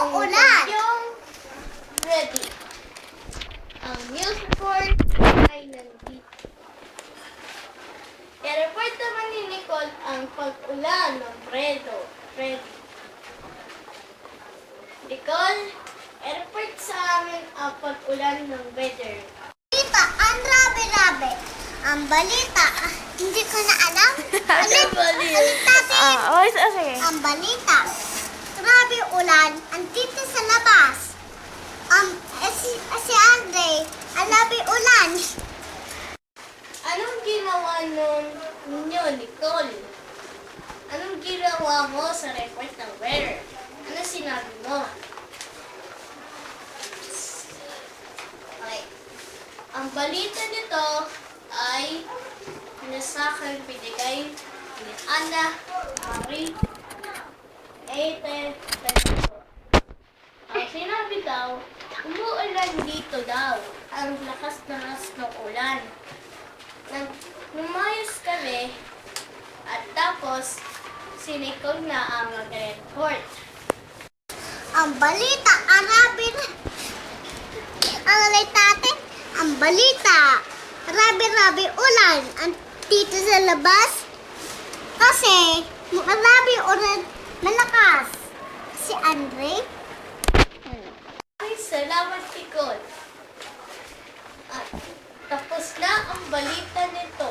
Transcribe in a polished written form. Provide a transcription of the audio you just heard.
Umuulan. Yung ready. Ang news report ay nandito. I-report naman ni Nicole ang pag-ulan ng Fredo. Ready. Nicole, i-report sa amin ang pag-ulan ng weather. Balita, ang rabe-rabe. Ang balita, hindi ko na alam. Ulit natin. Sige. Ang balita, grabe ulan, andito sa labas. Si Andre, alabi ulan. Anong ginawa ninyo, Nicole? Anong ginawa mo sa report ng weather? Ano sinabi mo? Okay. Ang balita nito ay sa akin binigay ni Ana Marie Ete. Ang sinabi daw, umuulan dito daw. Ang lakas-lakas ng ulan. Lumayos kami at tapos si Nicole na ang mag-report. Ang balita, ang natin, ang balita, rabe-rabe ulan, andito sa labas. Kasi, rabe ulan, malakas. Si Andre, Ay, salamat, Nicole. At tapos na ang balita nito.